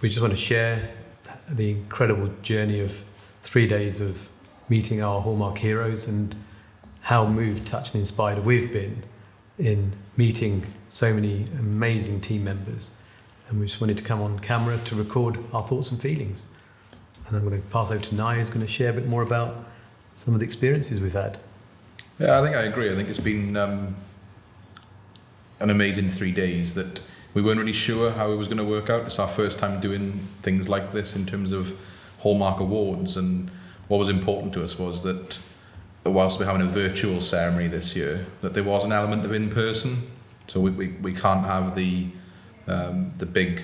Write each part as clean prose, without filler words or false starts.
we just want to share the incredible journey of 3 days of meeting our Hallmark heroes and how moved, touched and inspired we've been in meeting so many amazing team members. And we just wanted to come on camera to record our thoughts and feelings. And I'm going to pass over to Nye, who's going to share a bit more about some of the experiences we've had. Yeah, I think I agree. I think it's been an amazing 3 days that we weren't really sure how it was going to work out. It's our first time doing things like this in terms of Hallmark Awards, and what was important to us was that whilst we're having a virtual ceremony this year, that there was an element of in-person. So we can't have the big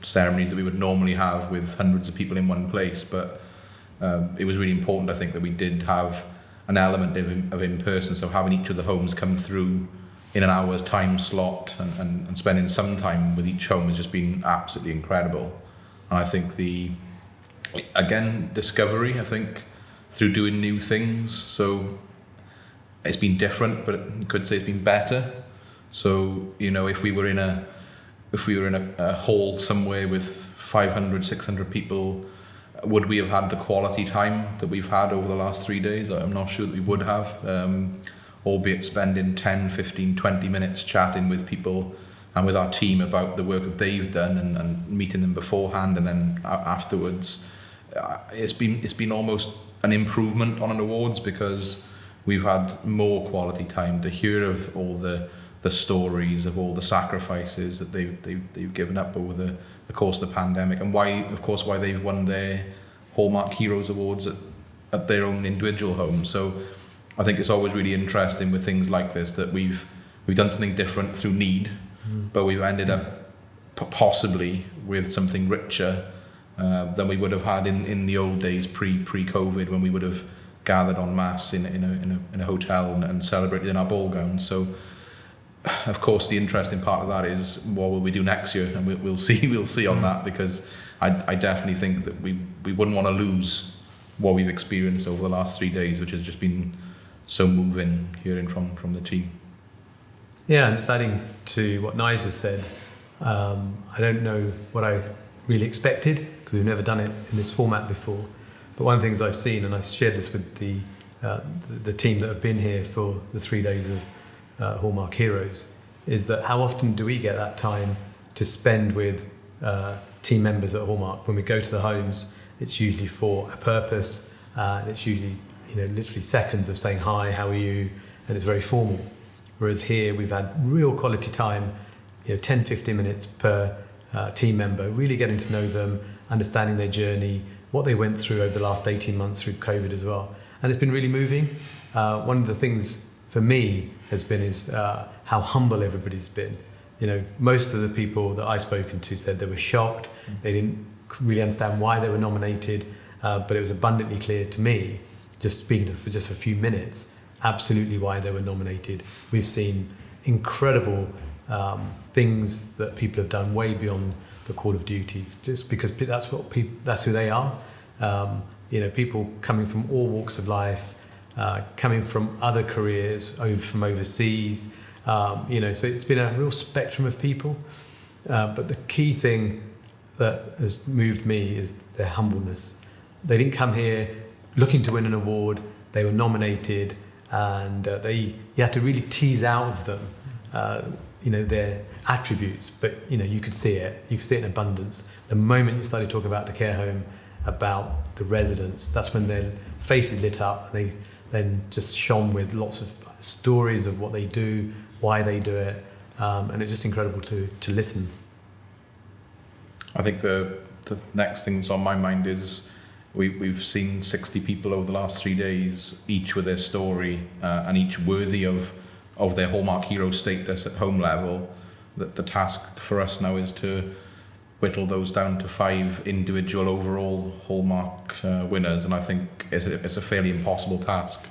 ceremonies that we would normally have with hundreds of people in one place, but it was really important, I think, that we did have an element of in-person, so having each of the homes come through in an hour's time slot and spending some time with each home has just been absolutely incredible. And I think discovery, I think, through doing new things, so it's been different, but you could say it's been better. So, you know, if we were in a hall somewhere with 500, 600 people, would we have had the quality time that we've had over the last 3 days? I'm not sure that we would have, albeit spending 10, 15, 20 minutes chatting with people and with our team about the work that they've done and meeting them beforehand and then afterwards. It's been almost an improvement on an awards because we've had more quality time to hear of all the stories of all the sacrifices that they've given up over the course of the pandemic, and why they've won their Hallmark Heroes awards at their own individual homes. So I think it's always really interesting with things like this that we've done something different through need, but we've ended up possibly with something richer than we would have had in the old days pre-COVID, when we would have gathered en masse in a hotel and celebrated in our ball gowns. So of course the interesting part of that is what will we do next year, and we'll see on that, because I definitely think that we wouldn't want to lose what we've experienced over the last 3 days, which has just been so moving hearing from the team. Yeah, and just adding to what Nigel said, I don't know what I really expected because we've never done it in this format before. But one of the things I've seen, and I've shared this with the team that have been here for the 3 days of Hallmark Heroes, is that how often do we get that time to spend with team members at Hallmark? When we go to the homes, it's usually for a purpose, and it's usually literally seconds of saying hi, how are you, and it's very formal. Whereas here we've had real quality time, 10, 15 minutes per team member, really getting to know them, understanding their journey, what they went through over the last 18 months through COVID as well. And it's been really moving. One of the things for me has been is how humble everybody's been. Most of the people that I've spoken to said they were shocked. They didn't really understand why they were nominated, but it was abundantly clear to me, just speaking to for just a few minutes, absolutely why they were nominated. We've seen incredible things that people have done way beyond the call of duty, just because that's who they are. People coming from all walks of life, coming from other careers, from overseas. So it's been a real spectrum of people. But the key thing that has moved me is their humbleness. They didn't come here looking to win an award. They were nominated, and you had to really tease out of them, their attributes. But you could see it. You could see it in abundance. The moment you started talking about the care home, about the residents, that's when their faces lit up. And they then just shone with lots of stories of what they do, why they do it, and it's just incredible to listen. I think the next thing that's on my mind is we've seen 60 people over the last 3 days, each with their story, and each worthy of their Hallmark Hero status at home level. That the task for us now is to whittle those down to 5 individual overall Hallmark winners, and I think it's a fairly impossible task.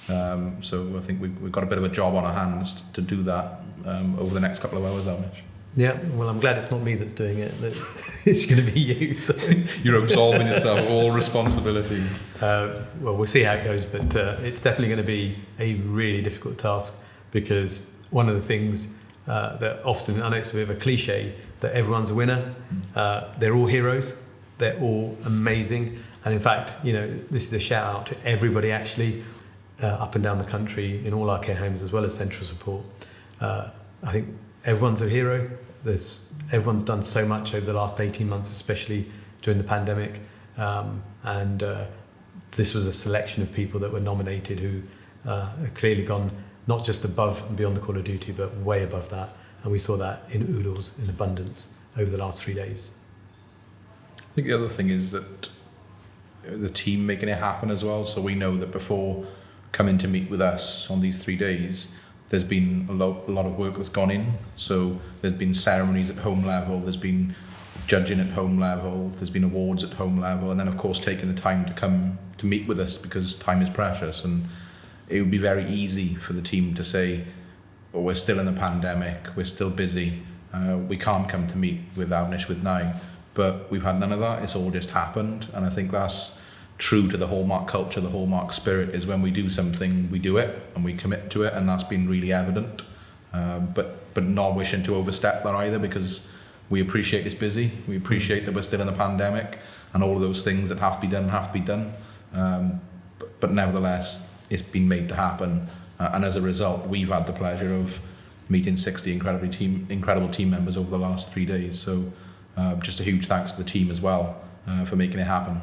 So I think we've got a bit of a job on our hands to do that over the next couple of hours, Avnish. Yeah, well, I'm glad it's not me that's doing it. That it's going to be you. So. You're absolving yourself of all responsibility. Well, we'll see how it goes, but it's definitely going to be a really difficult task, because one of the things that often, I know it's a bit of a cliche, that everyone's a winner. They're all heroes. They're all amazing. And in fact, this is a shout out to everybody actually up and down the country in all our care homes as well as central support. I think everyone's a hero. Everyone's done so much over the last 18 months, especially during the pandemic. And this was a selection of people that were nominated who have clearly gone not just above and beyond the call of duty, but way above that. And we saw that in oodles, in abundance, over the last 3 days. I think the other thing is that the team making it happen as well. So we know that before coming to meet with us on these 3 days, there's been a lot of work that's gone in. So there's been ceremonies at home level, there's been judging at home level, there's been awards at home level, and then of course taking the time to come to meet with us because time is precious. And it would be very easy for the team to say, well, we're still in the pandemic, we're still busy, we can't come to meet with Avnish with Nine. But we've had none of that, it's all just happened. And I think that's true to the Hallmark culture, the Hallmark spirit, is when we do something, we do it and we commit to it, and that's been really evident. But not wishing to overstep that either, because we appreciate it's busy, we appreciate that we're still in a pandemic, and all of those things that have to be done. But nevertheless, it's been made to happen, and as a result, we've had the pleasure of meeting 60 incredible team members over the last 3 days. So just a huge thanks to the team as well for making it happen.